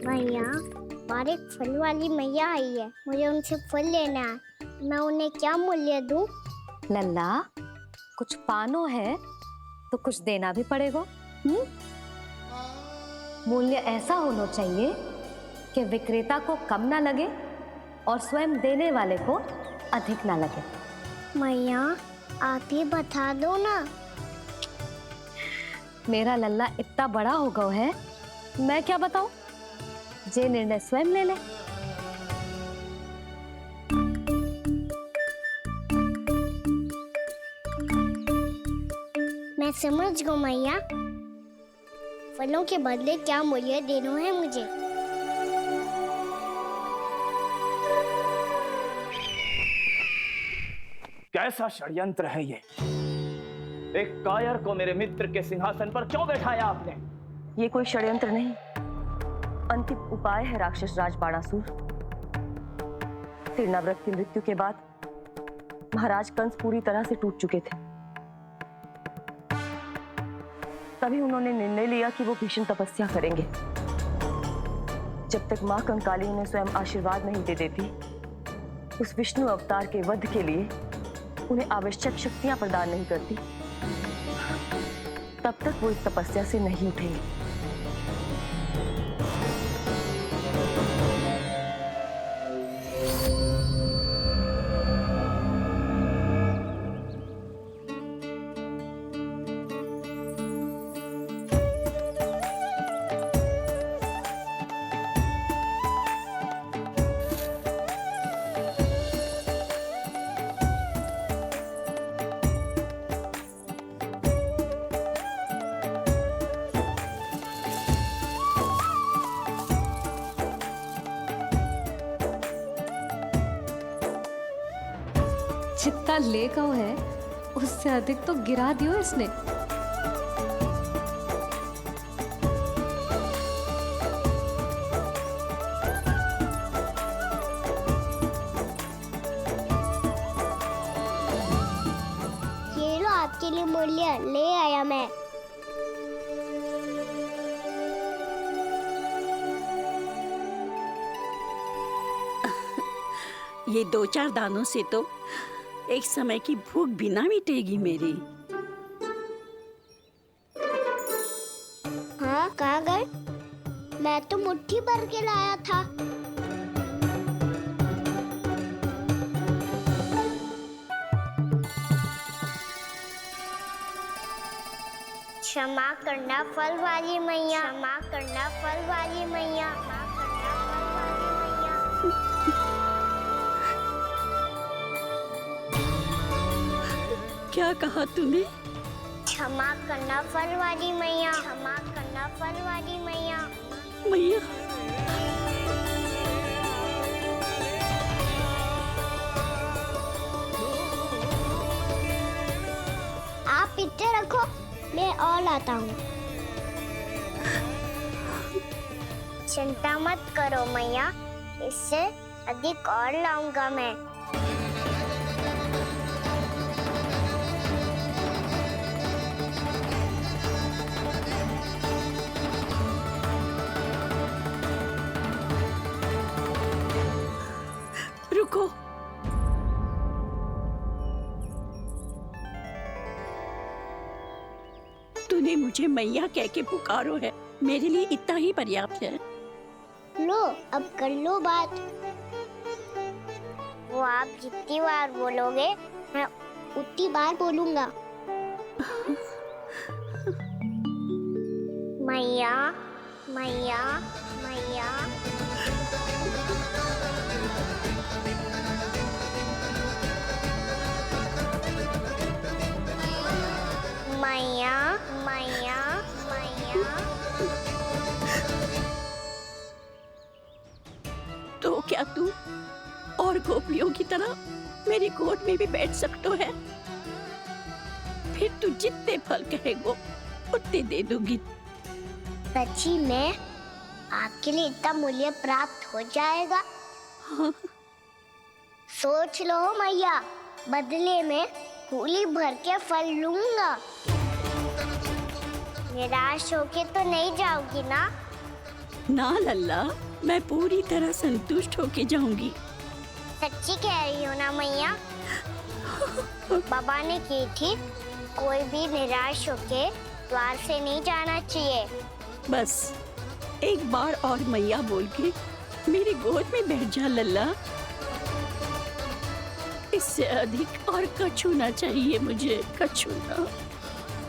भैया, और एक फल वाली मैया आई है, मुझे उनसे फल लेना है। मैं उन्हें क्या मूल्य दूं? लल्ला, कुछ पानो है तो कुछ देना भी पड़ेगा। मूल्य ऐसा होना चाहिए कि विक्रेता को कम ना लगे और स्वयं देने वाले को अधिक ना लगे। मैया, आप ही बता दो ना। मेरा लल्ला इतना बड़ा हो गया है, मैं क्या बताऊं? जे निर्णय स्वयं ले ले। मैं समझ गई मैया, फलों के बदले क्या मूल्य देना है मुझे। कैसा षड्यंत्र है ये? एक कायर को मेरे मित्र के सिंहासन पर क्यों बैठाया आपने? ये कोई षड्यंत्र नहीं, अंतिम उपाय है राक्षस राज बाणासुर। तिरनाव्रत की मृत्यु के बाद महाराज कंस पूरी तरह से टूट चुके थे। तभी उन्होंने निर्णय लिया कि वो भीषण तपस्या करेंगे। जब तक मां कंकाली उन्हें स्वयं आशीर्वाद नहीं दे देती, उस विष्णु अवतार के वध के लिए उन्हें आवश्यक शक्तियां प्रदान नहीं करती, तब तक वो इस तपस्या से नहीं उठेंगे। जितना ले गया है उससे अधिक तो गिरा दियो इसने। ये लो आपके लिए मूल्य, ले आया मैं। ये 2-4 दानों से तो एक समय की भूख भी ना मिटेगी मेरी। हाँ, कहाँ गए? मैं तो मुट्ठी भर के लाया था। क्षमा करना फल वाली मैया, क्षमा करना फल वाली मैया, क्षमा करना फल वाली मैया। क्या कहा तूने? क्षमा करना फल वाली मैया, क्षमा करना फल वाली मैया। मैया, आप इतने रखो, मैं और लाता हूँ। चिंता मत करो मैया, इससे अधिक और लाऊंगा मैं। रुको। तूने मुझे मैया कह के पुकारो है, मेरे लिए इतना ही पर्याप्त है। लो, अब कर लो बात। वो आप जितनी बार बोलोगे, मैं उतनी बार बोलूंगा। मैया, मैया, मैया। मैया, मैया, मैया। तो क्या तू और गोपियों की तरह मेरी गोद में भी बैठ सकते है? फिर तू जितने फल कहेगो उतने दे दूंगी। सच्ची में आपके लिए इतना मूल्य प्राप्त हो जाएगा? हाँ। सोच लो मैया, बदले में कूली भर के फल लूंगा। निराश होके तो नहीं जाओगी ना? ना लल्ला, मैं पूरी तरह संतुष्ट होके जाऊंगी। सच्ची कह रही हो ना मैया? बाबा ने की थी, कोई भी निराश होके द्वार से नहीं जाना चाहिए। बस एक बार और मैया बोल के मेरी गोद में बैठ जा लल्ला। इससे अधिक और कछु ना चाहिए मुझे, कछु ना।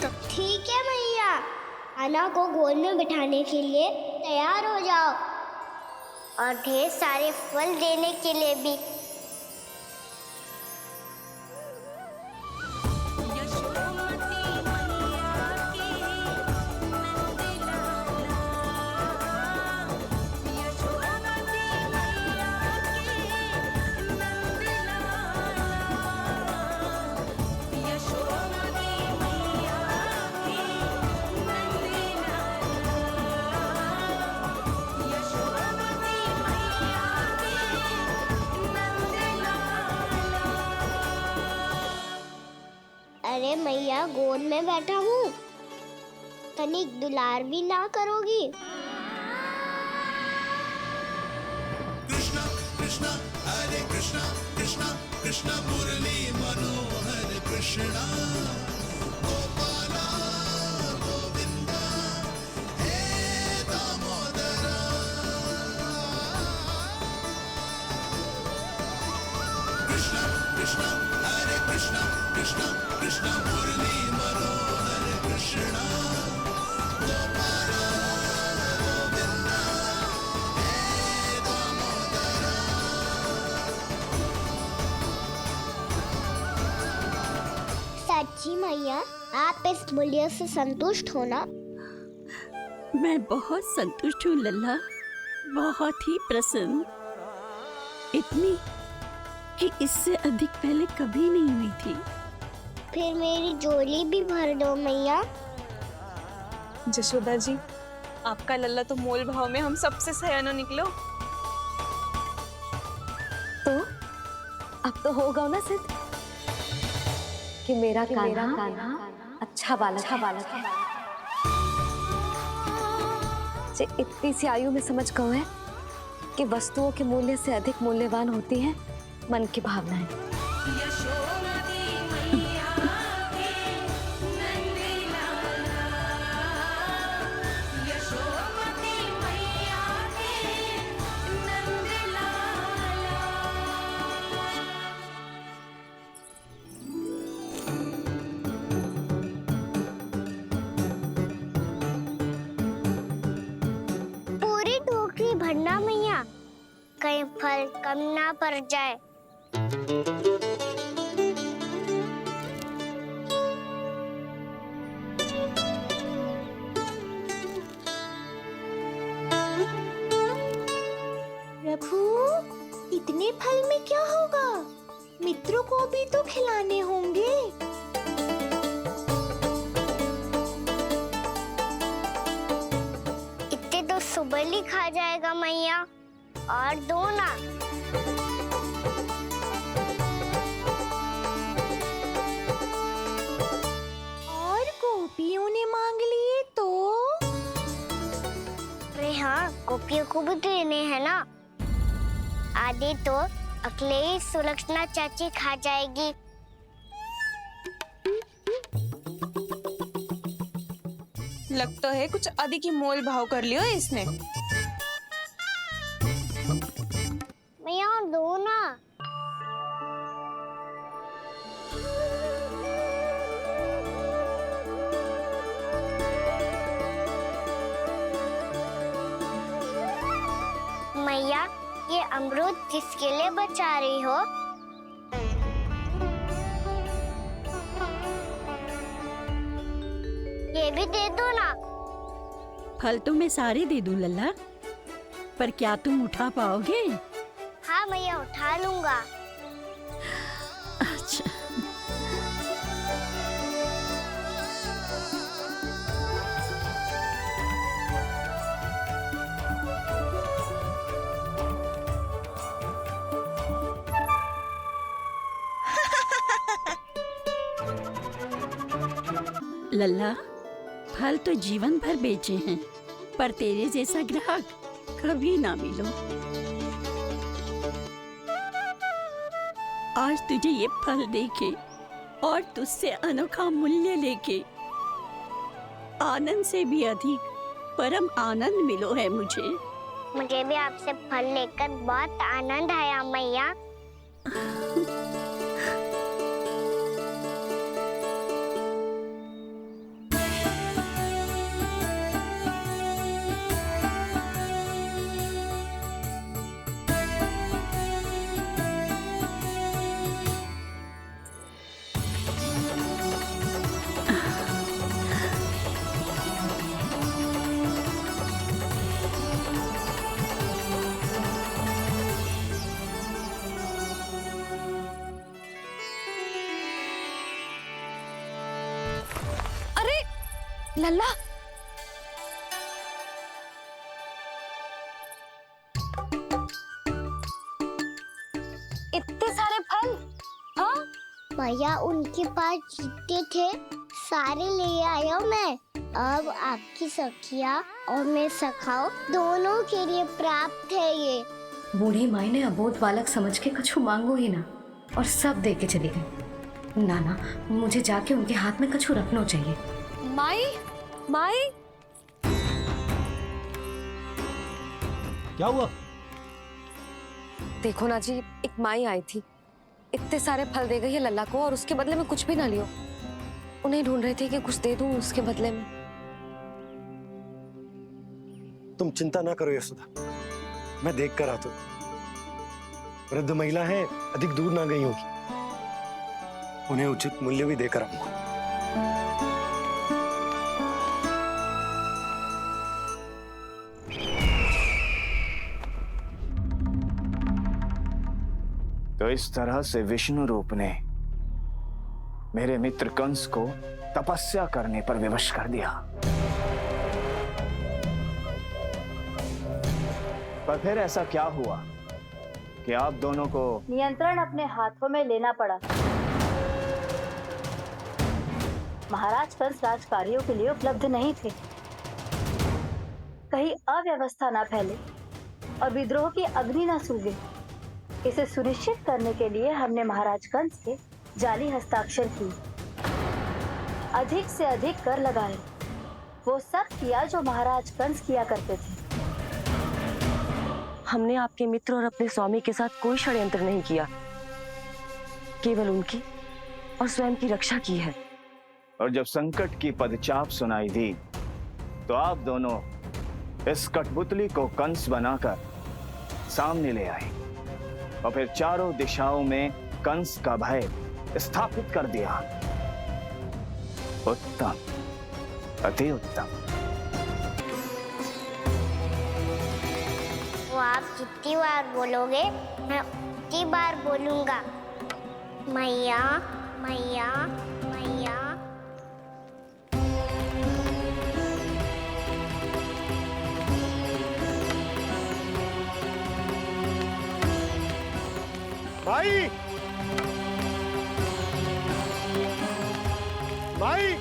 तो ठीक है मैया, आना को गोद में बिठाने के लिए तैयार हो जाओ और ढेर सारे फल देने के लिए भी। अरे मैया, गोद में बैठा हूँ, तनिक दुलार भी ना करोगी? कृष्णा कृष्णा हरे कृष्णा कृष्णा कृष्णा मुरली मनोहर कृष्णा गोपाला गोविंदा हे दामोदरा। कृष्णा कृष्णा हरे कृष्णा कृष्णा कृष्णा मुरली मनोहर कृष्णा गोपाला गोविंदा हे दामोदरा। सच्ची मैया, आप इस मूल्य से संतुष्ट हो ना? मैं बहुत संतुष्ट हूँ लल्ला, बहुत ही प्रसन्न। इतनी कि इससे अधिक पहले कभी नहीं हुई थी। फिर मेरी झोली भी भर दो मैया। जशोदा जी, आपका लल्ला तो मोल भाव में हम सबसे सयानो निकलो। तो अब तो होगा ना सिद्ध कि मेरा कान्हा अच्छा बालक है। जे इतनी सी आयु में समझ गए है कि वस्तुओं के मूल्य से अधिक मूल्यवान होती है मन की भावनाएं। पूरी टोकरी भरना मैया, कहीं फल कम ना पड़ जाए। प्रभु, इतने फल में क्या होगा? मित्रों को भी तो खिलाने होंगे। इतने तो सुबह ही खा जाएगा मैया, और दो ना। और गोपियों ने मांग लिए तो? अरे हाँ, गोपियों को भी देने हैं ना। आधे तो अकेले ही सुलक्षणा चाची खा जाएगी। लगता है कुछ अधिक ही मोल भाव कर लियो इसने। मैया और दो ना। मैया, ये अमरूद किसके लिए बचा रही हो? ये भी दे दो ना। फल तो मैं सारे दे दूं लल्ला, पर क्या तुम उठा पाओगे? हाँ मैया, उठा लूंगा। अच्छा। लल्ला, फल तो जीवन भर बेचे हैं, पर तेरे जैसा ग्राहक कभी ना मिलो। आज तुझे ये फल देके और तुझसे अनोखा मूल्य लेके आनंद से भी अधिक परम आनंद मिलो है मुझे। मुझे भी आपसे फल लेकर बहुत आनंद आया मैया। लल्ला, इतने सारे फल? हाँ भैया उनके पास जितने थे सारे ले आया मैं। अब आपकी सखिया और मैं सखाओ दोनों के लिए प्राप्त है ये। बूढ़ी माई ने अबोध बालक समझ के कछु मांगो ही ना और सब दे के चली गई। नाना, मुझे जाके उनके हाथ में कछु रखना चाहिए। माई, माई, क्या हुआ? देखो ना जी, एक माई आई थी, इतने सारे फल दे गई है लल्ला को और उसके बदले में कुछ भी ना लियो। उन्हें ढूंढ रहे थे कि कुछ दे दूं उसके बदले में। तुम चिंता ना करो यशोदा, मैं देख कर आता हूं। वृद्ध महिला है, अधिक दूर ना गई होगी, उन्हें उचित मूल्य भी देकर आऊंगा। तो इस तरह से विष्णु रूप ने मेरे मित्र कंस को तपस्या करने पर विवश कर दिया। पर फिर ऐसा क्या हुआ कि आप दोनों को नियंत्रण अपने हाथों में लेना पड़ा। महाराज कंस राजकार्यों के लिए उपलब्ध नहीं थे। कहीं अव्यवस्था न फैले और विद्रोह की अग्नि न सूखे, इसे सुनिश्चित करने के लिए हमने महाराज कंस के जाली हस्ताक्षर किए, अधिक से अधिक कर लगाए। वो सब किया जो महाराज कंस किया करते थे। हमने आपके मित्र और अपने स्वामी के साथ कोई षड्यंत्र नहीं किया, केवल उनकी और स्वयं की रक्षा की है। और जब संकट की पदचाप सुनाई दी तो आप दोनों इस कठपुतली को कंस बनाकर सामने ले आए और फिर चारों दिशाओं में कंस का भय स्थापित कर दिया। उत्तम, अति उत्तम। वो आप जितनी बार बोलोगे मैं उतनी बार बोलूंगा। मैया मैया मैया। माई, माई,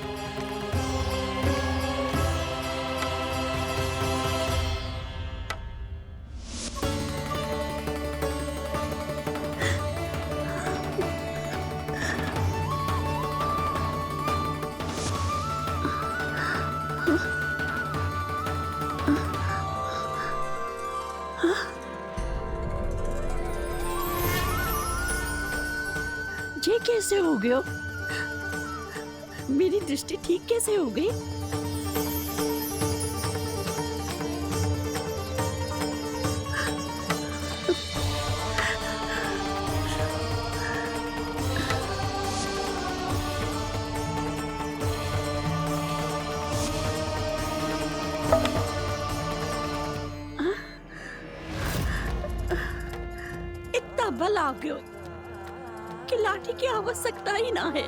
ये कैसे हो गया? मेरी दृष्टि ठीक कैसे हो गई? इतना बल आ गया कि लाठी की आवश्यकता ही ना है।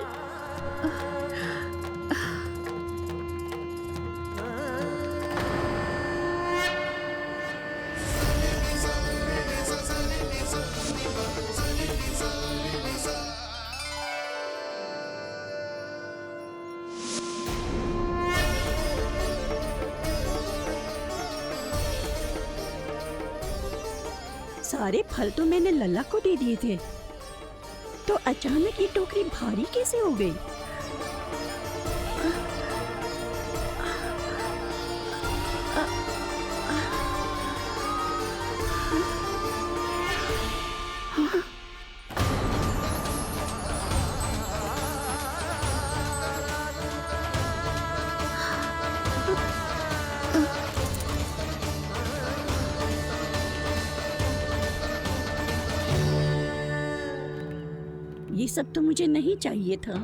सारे फल तो मैंने लल्ला को दे दिए थे, तो अचानक ये टोकरी भारी कैसे हो गई? ये सब तो मुझे नहीं चाहिए था।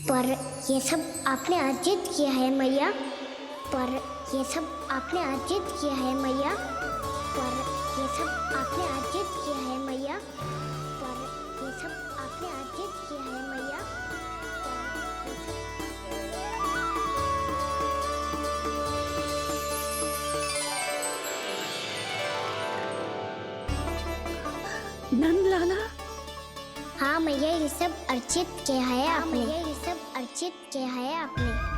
पर ये सब आपने अर्जित किया है मैया। पर ये सब आपने अर्जित किया है मैया। पर ये सब आपने अर्जित किया है मैया। पर ये सब आपने अर्जित किया है मैया। नंद लाला, हाँ मैया, ये सब अर्जित किया है आपने। ये सब अर्जित किया है आपने।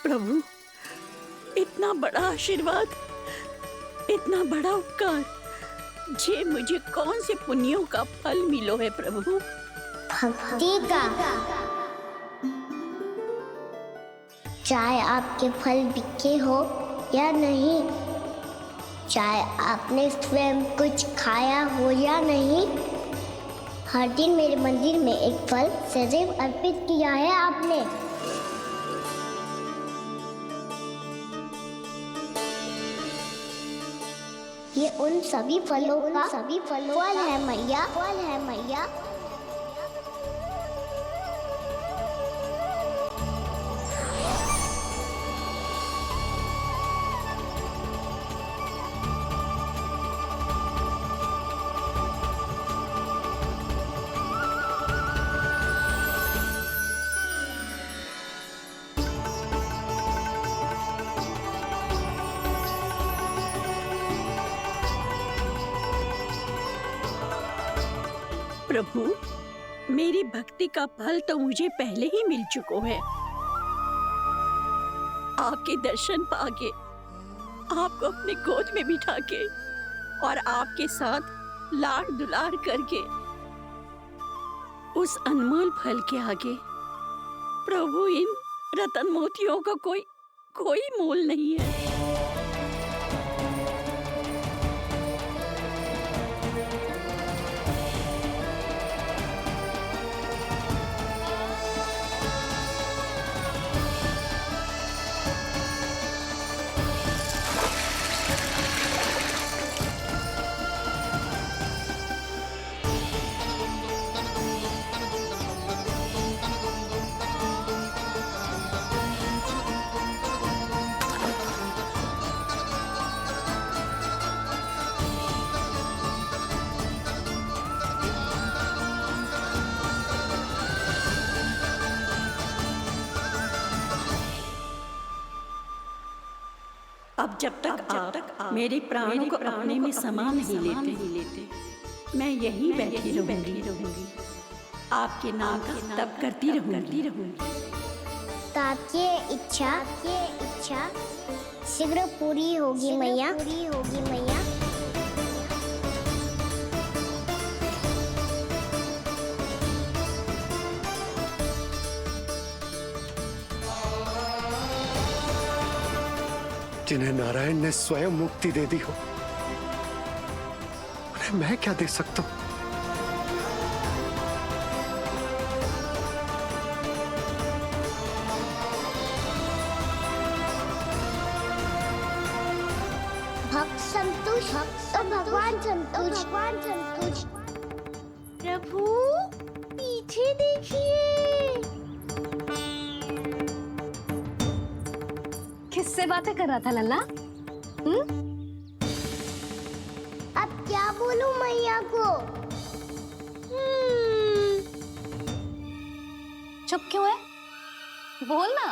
प्रभु, इतना बड़ा आशीर्वाद, इतना बड़ा उपकार, जे मुझे कौन से पुण्यों का फल मिलो है प्रभु? भक्ति का। चाहे आपके फल बिके हो या नहीं, चाहे आपने स्वयं कुछ खाया हो या नहीं, हर दिन मेरे मंदिर में एक फल सदैव अर्पित किया है आपने। ये उन सभी फलों का फल है मैया। फल है मैया। प्रभु, मेरी भक्ति का फल तो मुझे पहले ही मिल चुका है। आपके दर्शन पाके, आपको अपने गोद में बिठा के और आपके साथ लाड दुलार करके, उस अनमोल फल के आगे प्रभु इन रतन मोतियों का कोई मोल नहीं है। अब जब तक आप मेरे प्राणों को अपने में समा नहीं लेते मैं यहीं बैठी रहूंगी आपके नाम का तप करती रहूंगी ताकि इच्छा शीघ्र पूरी होगी मैया। जिन्हें नारायण ने स्वयं मुक्ति दे दी हो, उन्हें मैं क्या दे सकता हूं? भक्त संतुष्ट तो भगवान संतुष्ट। प्रभु पीछे देखिए। किससे बातें कर रहा था लल्ला? अब क्या बोलूं मैया को? चुप क्यों है? बोल ना।